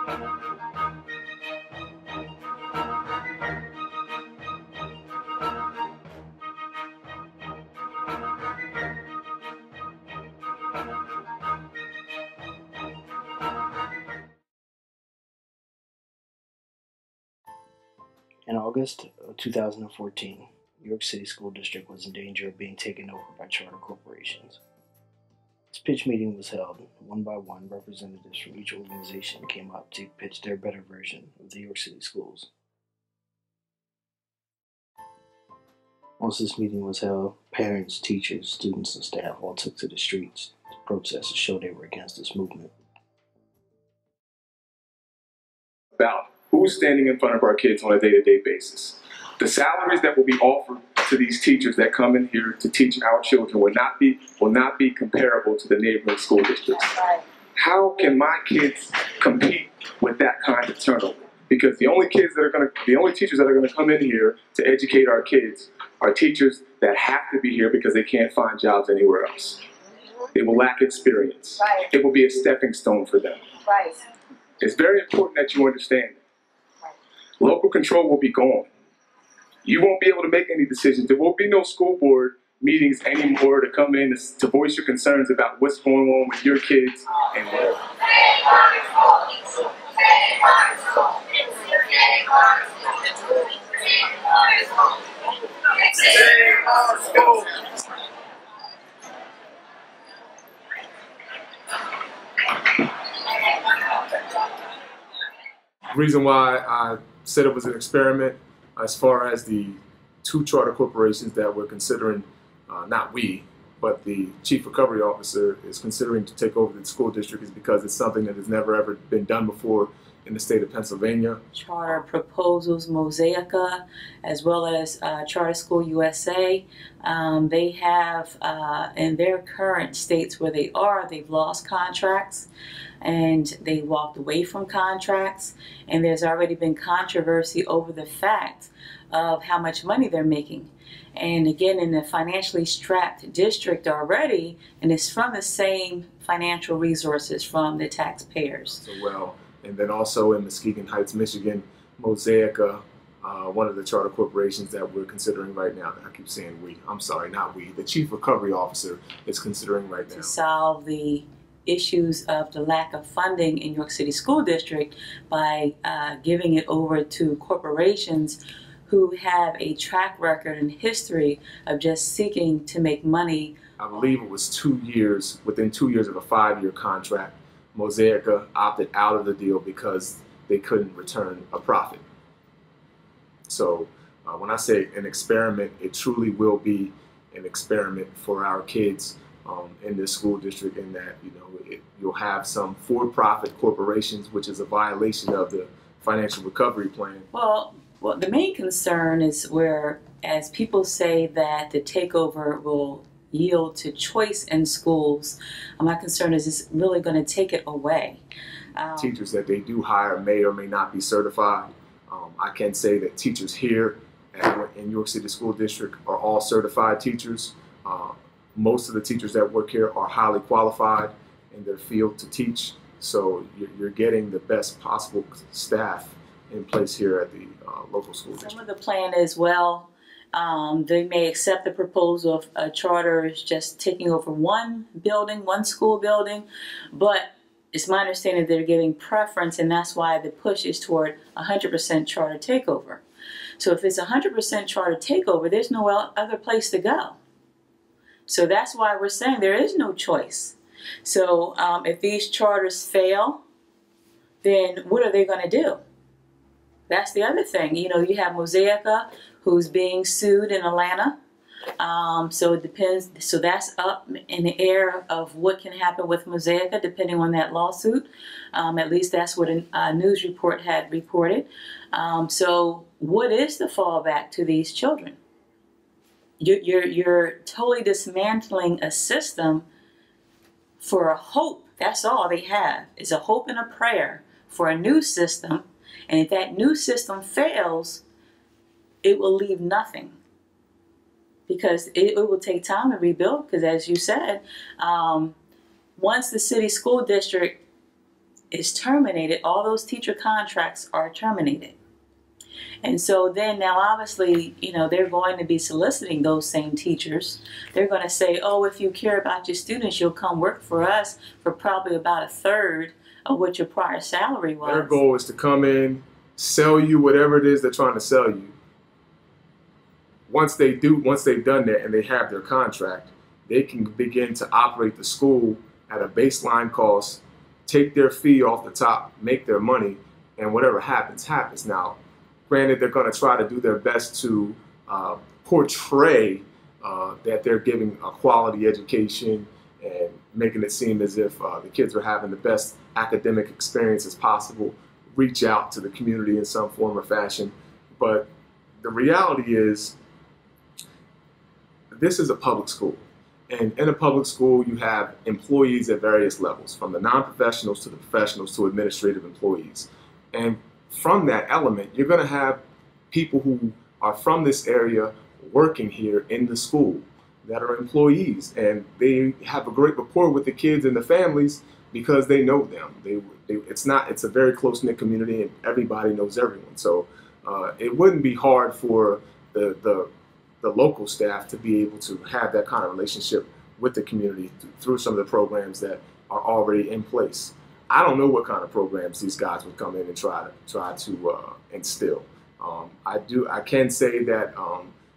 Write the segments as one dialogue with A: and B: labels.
A: In August of 2014, New York City School District was in danger of being taken over by charter corporations. This pitch meeting was held. One by one, representatives from each organization came up to pitch their better version of the New York City schools. Once this meeting was held, parents, teachers, students, and staff all took to the streets to protest and show they were against this movement.
B: About who's standing in front of our kids on a day-to-day basis. The salaries that will be offered to these teachers that come in here to teach our children will not be comparable to the neighboring school districts. How can my kids compete with that kind of turnover? Because the only teachers that are gonna come in here to educate our kids are teachers that have to be here because they can't find jobs anywhere else. They will lack experience.
C: Right.
B: It will be a stepping stone for them.
C: Right.
B: It's very important that you understand. Local control will be gone. You won't be able to make any decisions. There won't be no school board meetings anymore to come in to voice your concerns about what's going on with your kids and whatever.
D: The reason why I said it was an experiment, as far as the two charter corporations that we're considering, not we, but the Chief Recovery Officer is considering to take over the school district, is because it's something that has never ever been done before in the state of Pennsylvania.
E: Charter proposals, Mosaica, as well as Charter School USA. They have, in their current states where they are, they've lost contracts and they walked away from contracts, and there's already been controversy over the fact of how much money they're making. And again, in the financially strapped district already, and it's from the same financial resources from the taxpayers.
D: So well, and then also in Muskegon Heights, Michigan, Mosaica, one of the charter corporations that we're considering right now. I keep saying we. I'm sorry, not we. The Chief Recovery Officer is considering right now.
E: To solve the issues of the lack of funding in New York City School District by giving it over to corporations who have a track record and history of just seeking to make money.
D: I believe it was 2 years, within 2 years of a 5-year contract, Mosaica opted out of the deal because they couldn't return a profit. So when I say an experiment, it truly will be an experiment for our kids in this school district, in that, you know, you'll have some for-profit corporations, which is a violation of the financial recovery plan.
E: Well, the main concern is where, as people say that the takeover will yield to choice in schools, my concern is it's really going to take it away.
D: Teachers that they do hire may or may not be certified. I can say that teachers here in New York City School District are all certified teachers. Most of the teachers that work here are highly qualified in their field to teach, so you're getting the best possible staff in place here at the local school district.
E: Some of the plan is, well, they may accept the proposal of charters just taking over one building, one school building, but it's my understanding they're giving preference, and that's why the push is toward 100% charter takeover. So if it's 100% charter takeover, there's no other place to go. So that's why we're saying there is no choice. So if these charters fail, then what are they going to do? That's the other thing. You know, you have Mosaica, who's being sued in Atlanta. So it depends. So that's up in the air of what can happen with Mosaica depending on that lawsuit. At least that's what a news report had reported. So what is the fallback to these children? You're totally dismantling a system for a hope. That's all they have, is a hope and a prayer for a new system. And if that new system fails, it will leave nothing. Because it will take time to rebuild, because as you said, once the city school district is terminated, all those teacher contracts are terminated. And so then now obviously, you know, they're going to be soliciting those same teachers. They're going to say, oh, if you care about your students, you'll come work for us for probably about a third of what your prior salary was.
D: Their goal is to come in, sell you whatever it is they're trying to sell you. Once they've done that and they have their contract, they can begin to operate the school at a baseline cost, take their fee off the top, make their money, and whatever happens, happens. Now, granted, they're going to try to do their best to portray that they're giving a quality education and making it seem as if the kids are having the best academic experience as possible, reach out to the community in some form or fashion. But the reality is, this is a public school. And in a public school, you have employees at various levels, from the non-professionals to the professionals to administrative employees. And from that element, you're going to have people who are from this area working here in the school that are employees, and they have a great rapport with the kids and the families because they know them. It's a very close-knit community, and everybody knows everyone. So it wouldn't be hard for the local staff to be able to have that kind of relationship with the community through some of the programs that are already in place. I don't know what kind of programs these guys would come in and try to instill. I can say that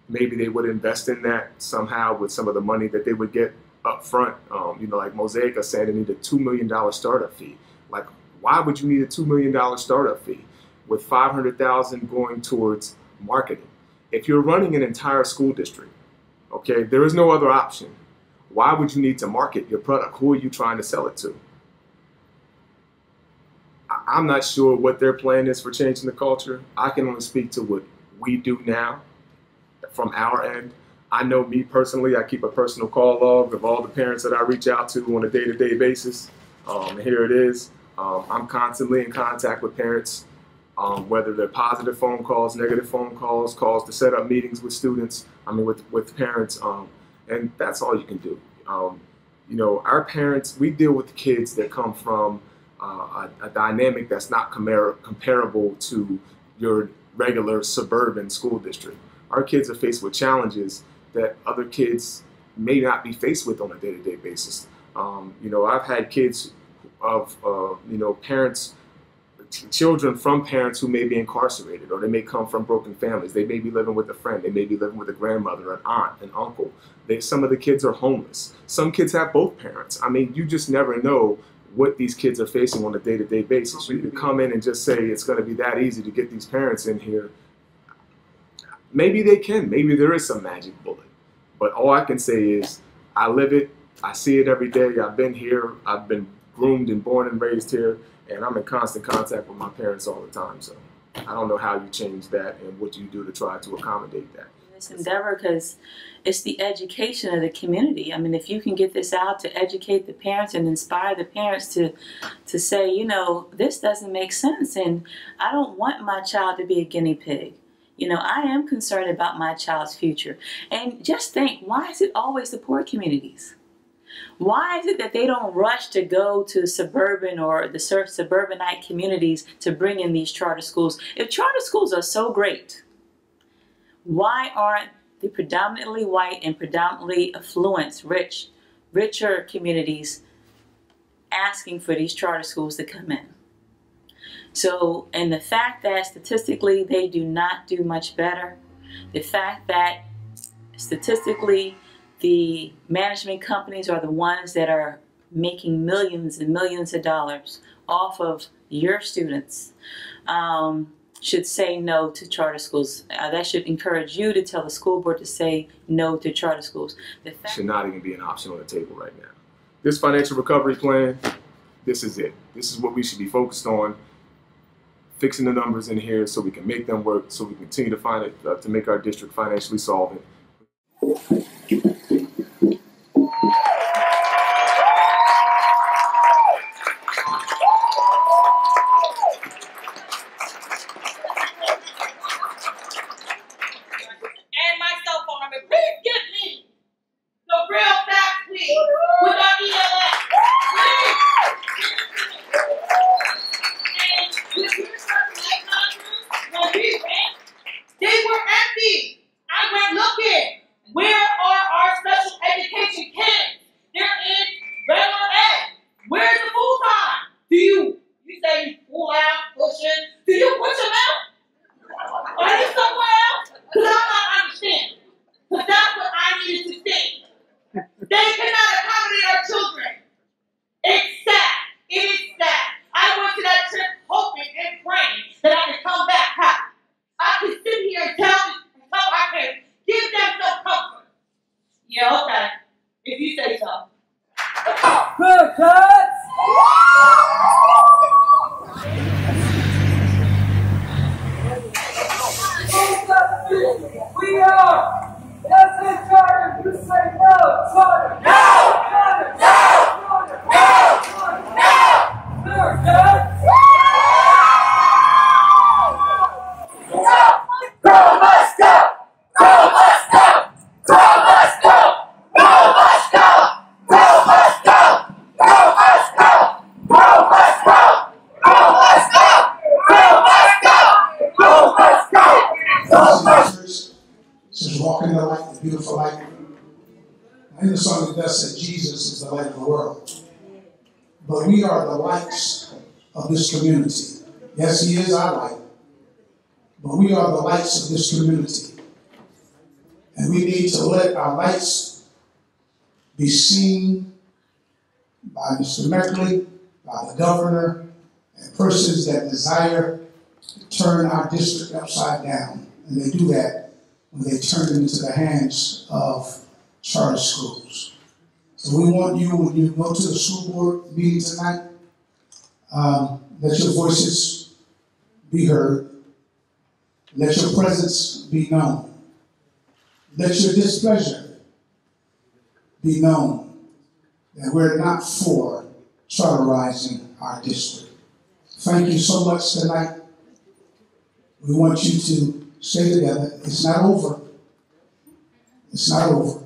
D: maybe they would invest in that somehow with some of the money that they would get up front. You know, like Mosaic is saying they need a $2 million startup fee. Like, why would you need a $2 million startup fee with $500,000 going towards marketing? If you're running an entire school district, okay, there is no other option. Why would you need to market your product? Who are you trying to sell it to? I'm not sure what their plan is for changing the culture. I can only speak to what we do now from our end. I know me personally, I keep a personal call log of all the parents that I reach out to on a day-to-day basis. Here it is. I'm constantly in contact with parents, whether they're positive phone calls, negative phone calls, calls to set up meetings with students, with parents, and that's all you can do. You know, our parents, we deal with kids that come from a dynamic that's not comparable to your regular suburban school district. Our kids are faced with challenges that other kids may not be faced with on a day-to-day basis. You know, I've had kids of, you know, parents, children from parents who may be incarcerated, or they may come from broken families. They may be living with a friend. They may be living with a grandmother, an aunt, an uncle. Some of the kids are homeless. Some kids have both parents. I mean, you just never know what these kids are facing on a day-to-day basis. You can come in and just say it's going to be that easy to get these parents in here. Maybe they can. Maybe there is some magic bullet. But all I can say is I live it. I see it every day. I've been here. I've been groomed and born and raised here. And I'm in constant contact with my parents all the time. So I don't know how you change that and what you do to try to accommodate that.
E: This endeavor, because it's the education of the community. I mean, if you can get this out to educate the parents and inspire the parents to say, you know, this doesn't make sense, and I don't want my child to be a guinea pig. You know, I am concerned about my child's future. And just think, why is it always the poor communities? Why is it that they don't rush to go to suburban or the suburbanite communities to bring in these charter schools? If charter schools are so great, why aren't the predominantly white and predominantly affluent, richer communities asking for these charter schools to come in? So, and the fact that statistically they do not do much better, the fact that statistically the management companies are the ones that are making millions and millions of dollars off of your students, should say no to charter schools. That should encourage you to tell the school board to say no to charter schools.
D: Should not even be an option on the table right now. This financial recovery plan, this is it. This is what we should be focused on, fixing the numbers in here so we can make them work, so we can continue to find it to make our district financially solvent.
C: pull out, push it. Do you push them out? Are you somewhere else? Because I'm not understanding. Because that's what I needed to see. They cannot accommodate our children. It's sad. It is sad. I went to that trip hoping and praying that I could come back happy. I could sit here and tell our parents, give them some comfort. Yeah, okay. If you say so. Good, kids! We are! Let's get started! You say no! Charter! No! Charter! No! Charter! No! Charter! No! Go, must go! Go, must go! Go, must go! Go, must go! Go, must go! Go, must go! Go, must go! Go, must go! Go, must go! Go, must go! Go, must go!
F: Says, walk in the light, the beautiful light. And the song that does say Jesus is the light of the world. But we are the lights of this community. Yes, he is our light. But we are the lights of this community. And we need to let our lights be seen by Mr. Meckley, by the governor, and persons that desire to turn our district upside down. And they do that when they turn it into the hands of charter schools. So we want you, when you go to the school board meeting tonight, let your voices be heard. Let your presence be known. Let your displeasure be known that we're not for charterizing our district. Thank you so much tonight. We want you to stay together. It's not over. It's not over.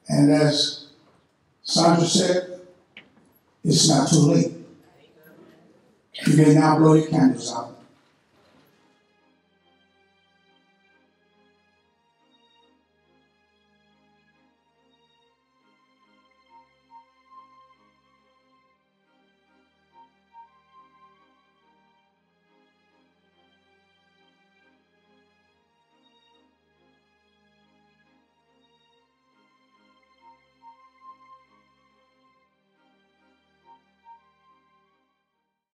F: And as Sandra said, it's not too late. You may now blow your candles out.